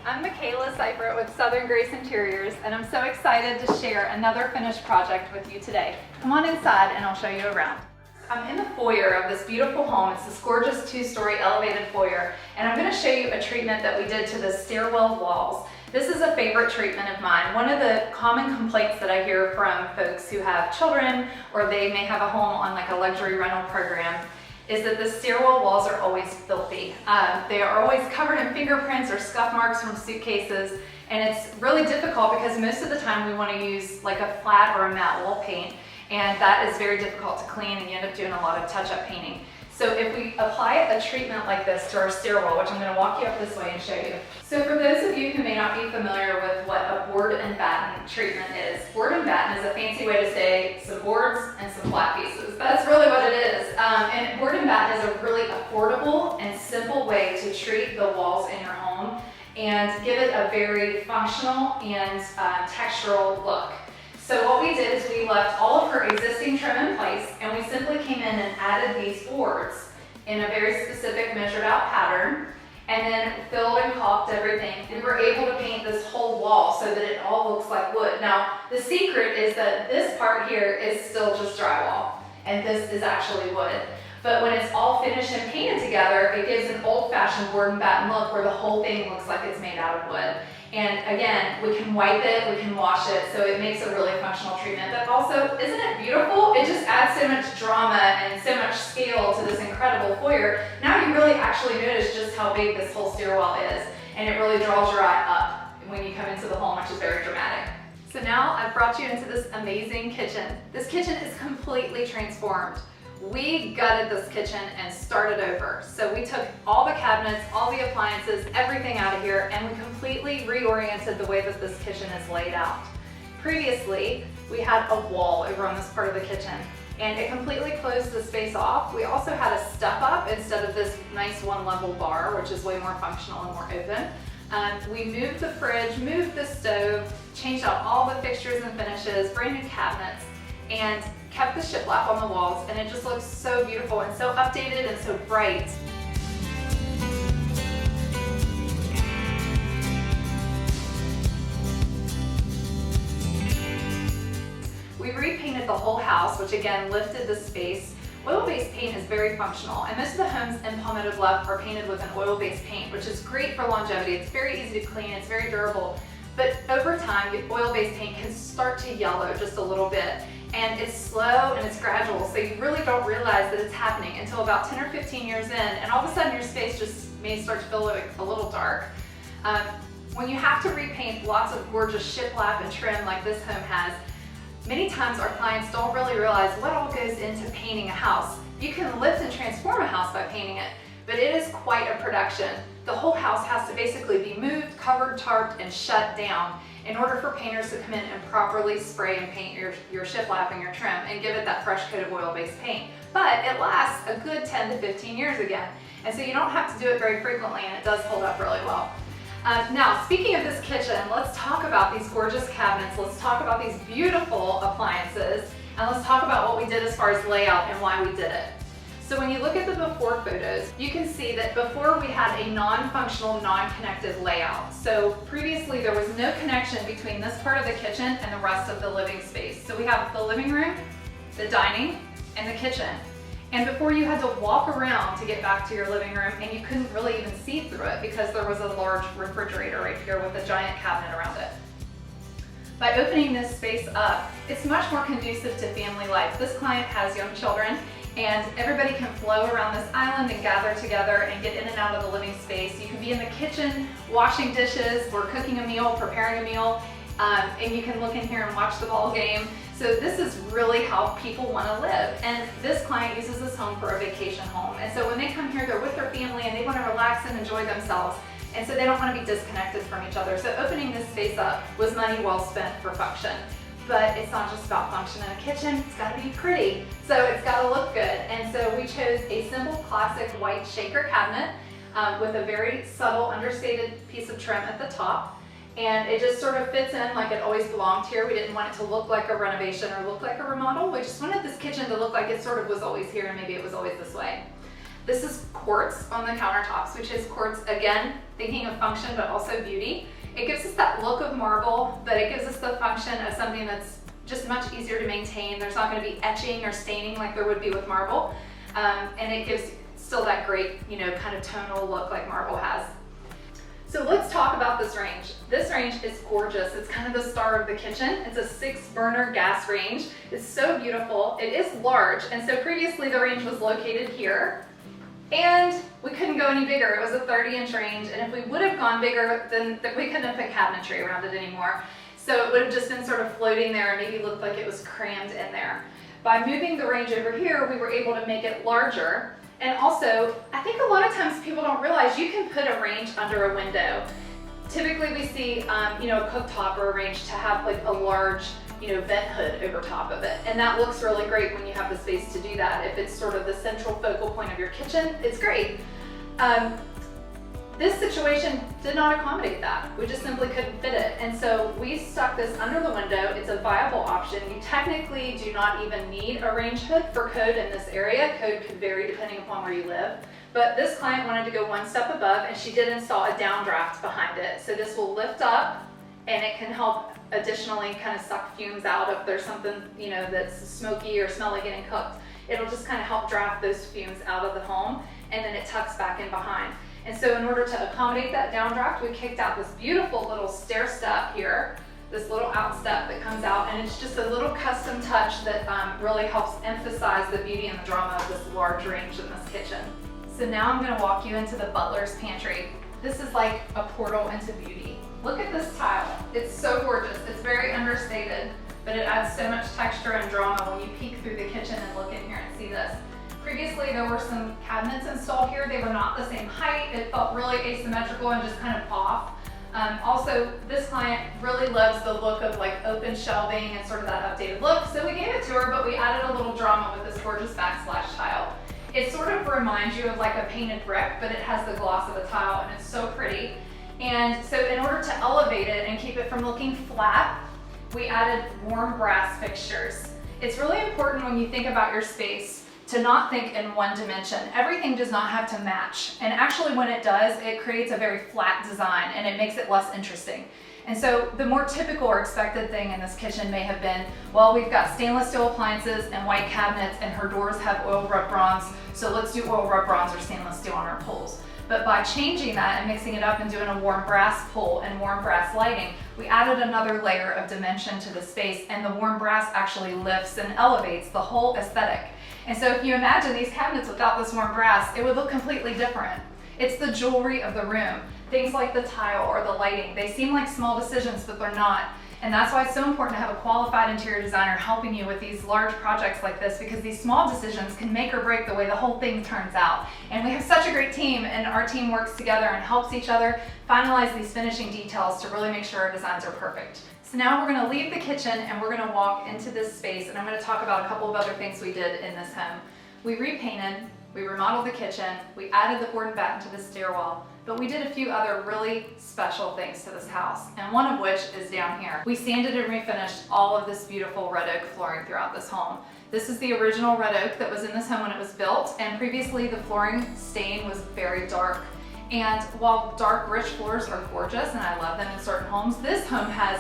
I'm Michaela Seifert with Southern Grace Interiors, and I'm so excited to share another finished project with you today. Come on inside and I'll show you around. I'm in the foyer of this beautiful home. It's this gorgeous 2-story elevated foyer, and I'm going to show you a treatment that we did to the stairwell walls. This is a favorite treatment of mine. One of the common complaints that I hear from folks who have children, or they may have a home on like a luxury rental program, is that the stairwell walls are always filthy. They are always covered in fingerprints or scuff marks from suitcases, and it's really difficult because most of the time we want to use like a flat or a matte wall paint, and that is very difficult to clean, and you end up doing a lot of touch-up painting. So if we apply a treatment like this to our stairwell, which I'm going to walk you up this way and show you. So for those of you who may not be familiar with what a board and batten treatment is, board and batten is a fancy way to say some boards and some flat pieces. That's really what it is. And board and batten is a really affordable and simple way to treat the walls in your home and give it a very functional and textural look. So what we did is we left all of her existing trim in place, and we simply came in and added these boards in a very specific measured out pattern, and then filled and caulked everything. And we were able to paint this whole wall so that it all looks like wood. Now, the secret is that this part here is still just drywall, and this is actually wood. But when it's all finished and painted together, it gives an old-fashioned board and batten look where the whole thing looks like it's made out of wood. And again, we can wipe it, we can wash it, so it makes a really functional treatment. But also, isn't it beautiful? It just adds so much drama and so much scale to this incredible foyer. Now you really actually notice just how big this whole stairwell is, and it really draws your eye up when you come into the home, which is very dramatic. So now I've brought you into this amazing kitchen. This kitchen is completely transformed. We gutted this kitchen and started over. So we took all the cabinets, all the appliances, everything out of here, and we completely reoriented the way that this kitchen is laid out. Previously, we had a wall over on this part of the kitchen, and it completely closed the space off. We also had a step up instead of this nice one-level bar, which is way more functional and more open. We moved the fridge, moved the stove, changed out all the fixtures and finishes, brand new cabinets, and kept the shiplap on the walls, and it just looks so beautiful and so updated and so bright. We repainted the whole house, which again lifted the space. Oil-based paint is very functional, and most of the homes in Palmetto Bluff are painted with an oil-based paint, which is great for longevity. It's very easy to clean, it's very durable, but over time, the oil-based paint can start to yellow just a little bit. And it's slow and it's gradual, so you really don't realize that it's happening until about 10 or 15 years in, and all of a sudden your space just may start to feel a little dark. When you have to repaint lots of gorgeous shiplap and trim like this home has, many times our clients don't really realize what all goes into painting a house. You can lift and transform a house by painting it, but it is quite a production. The whole house has to basically be moved, covered, tarped, and shut down in order for painters to come in and properly spray and paint your shiplap and your trim and give it that fresh coat of oil-based paint. But it lasts a good 10 to 15 years again, and so you don't have to do it very frequently, and it does hold up really well. Now, speaking of this kitchen, let's talk about these gorgeous cabinets, let's talk about these beautiful appliances, and let's talk about what we did as far as layout and why we did it. So when you look at the before photos, you can see that before we had a non-functional, non-connected layout. So previously there was no connection between this part of the kitchen and the rest of the living space. So we have the living room, the dining, and the kitchen. And before you had to walk around to get back to your living room, and you couldn't really even see through it because there was a large refrigerator right here with a giant cabinet around it. By opening this space up, it's much more conducive to family life. This client has young children, and everybody can flow around this island and gather together and get in and out of the living space. You can be in the kitchen washing dishes or cooking a meal, preparing a meal, and you can look in here and watch the ball game. So this is really how people want to live, and this client uses this home for a vacation home. And so when they come here, they're with their family and they want to relax and enjoy themselves, and so they don't want to be disconnected from each other. So opening this space up was money well spent for function. But it's not just about function in a kitchen, it's got to be pretty. So it's got to look good. And so we chose a simple classic white shaker cabinet with a very subtle understated piece of trim at the top. And it just sort of fits in like it always belonged here. We didn't want it to look like a renovation or look like a remodel. We just wanted this kitchen to look like it sort of was always here, and maybe it was always this way. This is quartz on the countertops, which is quartz, again, thinking of function but also beauty. It gives us that look of marble, but it gives us the function of something that's just much easier to maintain. There's not going to be etching or staining like there would be with marble. And it gives still that great, you know, kind of tonal look like marble has. So let's talk about this range. This range is gorgeous. It's kind of the star of the kitchen. It's a 6-burner gas range. It's so beautiful. It is large, and so previously the range was located here, and we couldn't go any bigger. It was a 30-inch range, and if we would have gone bigger, then we couldn't have put cabinetry around it anymore. So it would have just been sort of floating there and maybe looked like it was crammed in there. By moving the range over here, we were able to make it larger. And also, I think a lot of times people don't realize you can put a range under a window. Typically we see, you know, a cooktop or a range to have like a large, you know, vent hood over top of it. And that looks really great when you have the space to do that. If it's sort of the central focal point of your kitchen, it's great. This situation did not accommodate that. We just simply couldn't fit it. And so we stuck this under the window. It's a viable option. You technically do not even need a range hood for code in this area. Code could vary depending upon where you live. But this client wanted to go one step above, and she did install a downdraft behind it. So this will lift up, and it can help additionally kind of suck fumes out if there's something, you know, that's smoky or smelly getting cooked. It'll just kind of help draft those fumes out of the home, and then it tucks back in behind. And so in order to accommodate that downdraft, we kicked out this beautiful little stair step here, this little out step that comes out, and it's just a little custom touch that really helps emphasize the beauty and the drama of this large range in this kitchen. So now I'm gonna walk you into the Butler's pantry. This is like a portal into beauty. Look at this tile. It's so gorgeous. It's very understated, but it adds so much texture and drama when you peek through the kitchen and look in here and see this. Previously, there were some cabinets installed here. They were not the same height. It felt really asymmetrical and just kind of off. Also, this client really loves the look of like open shelving and sort of that updated look. So we gave it to her, but we added a little drama with this gorgeous backsplash tile. It sort of reminds you of like a painted brick, but it has the gloss of a tile, and it's so pretty. And so in order to elevate it and keep it from looking flat, we added warm brass fixtures. It's really important when you think about your space to not think in one dimension. Everything does not have to match. And actually when it does, it creates a very flat design and it makes it less interesting. And so the more typical or expected thing in this kitchen may have been, well, we've got stainless steel appliances and white cabinets and her doors have oil rub bronze, so let's do oil rub bronze or stainless steel on our pulls. But by changing that and mixing it up and doing a warm brass pull and warm brass lighting, we added another layer of dimension to the space, and the warm brass actually lifts and elevates the whole aesthetic. And so if you imagine these cabinets without this warm brass, it would look completely different. It's the jewelry of the room. Things like the tile or the lighting, they seem like small decisions, but they're not. And that's why it's so important to have a qualified interior designer helping you with these large projects like this, because these small decisions can make or break the way the whole thing turns out. And we have such a great team, and our team works together and helps each other finalize these finishing details to really make sure our designs are perfect. So now we're gonna leave the kitchen and we're gonna walk into this space, and I'm gonna talk about a couple of other things we did in this home. We repainted, we remodeled the kitchen, we added the board and batten to the stairwell, but we did a few other really special things to this house, and one of which is down here. We sanded and refinished all of this beautiful red oak flooring throughout this home. This is the original red oak that was in this home when it was built, and previously the flooring stain was very dark. And while dark, rich floors are gorgeous, and I love them in certain homes, this home has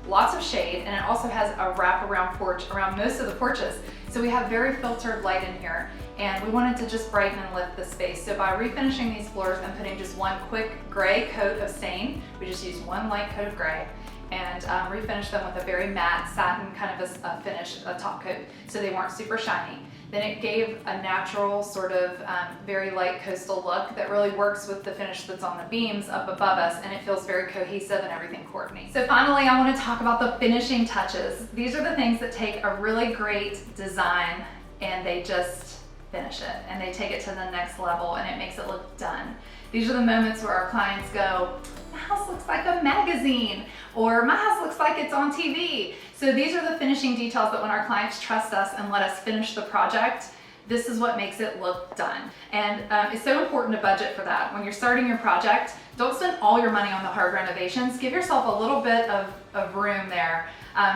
lots of shade, and it also has a wraparound porch around most of the porches. So we have very filtered light in here, and we wanted to just brighten and lift the space. So by refinishing these floors and putting just one quick gray coat of stain, we just used one light coat of gray, and refinished them with a very matte satin kind of a finish, a top coat, so they weren't super shiny. Then it gave a natural sort of very light coastal look that really works with the finish that's on the beams up above us, and it feels very cohesive and everything coordinates. So finally, I want to talk about the finishing touches. These are the things that take a really great design and they just finish it, and they take it to the next level, and it makes it look done. These are the moments where our clients go, my house looks like a magazine, or my house looks like it's on TV. So these are the finishing details that when our clients trust us and let us finish the project, this is what makes it look done. And it's so important to budget for that. When you're starting your project, don't spend all your money on the hard renovations. Give yourself a little bit of room there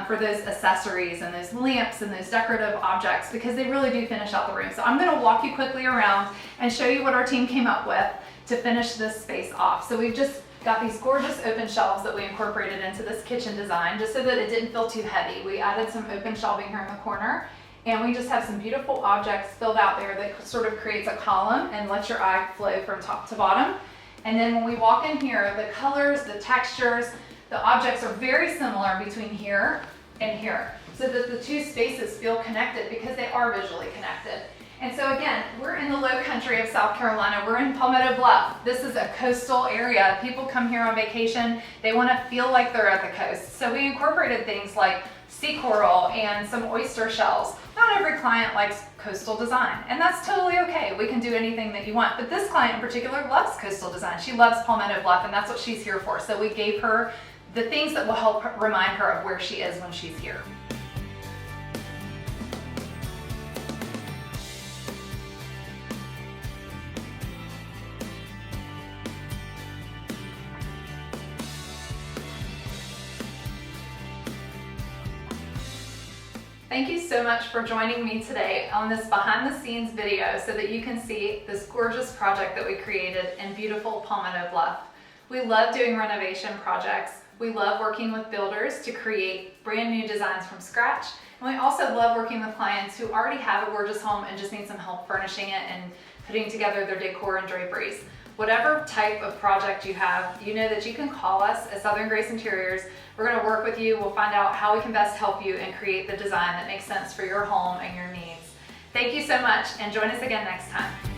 for those accessories and those lamps and those decorative objects, because they really do finish out the room. So I'm gonna walk you quickly around and show you what our team came up with to finish this space off. So we've just got these gorgeous open shelves that we incorporated into this kitchen design just so that it didn't feel too heavy. We added some open shelving here in the corner, and we just have some beautiful objects filled out there that sort of creates a column and lets your eye flow from top to bottom. And then when we walk in here, the colors, the textures, the objects are very similar between here and here, so that the two spaces feel connected because they are visually connected. And so again, we're in the Lowcountry of South Carolina. We're in Palmetto Bluff. This is a coastal area. People come here on vacation. They want to feel like they're at the coast. So we incorporated things like sea coral and some oyster shells. Not every client likes coastal design, and that's totally okay. We can do anything that you want. But this client in particular loves coastal design. She loves Palmetto Bluff, and that's what she's here for. So we gave her the things that will help remind her of where she is when she's here. Thank you so much for joining me today on this behind the scenes video so that you can see this gorgeous project that we created in beautiful Palmetto Bluff. We love doing renovation projects. We love working with builders to create brand new designs from scratch. And we also love working with clients who already have a gorgeous home and just need some help furnishing it and putting together their decor and draperies. Whatever type of project you have, you know that you can call us at Southern Grace Interiors. We're going to work with you. We'll find out how we can best help you and create the design that makes sense for your home and your needs. Thank you so much, and join us again next time.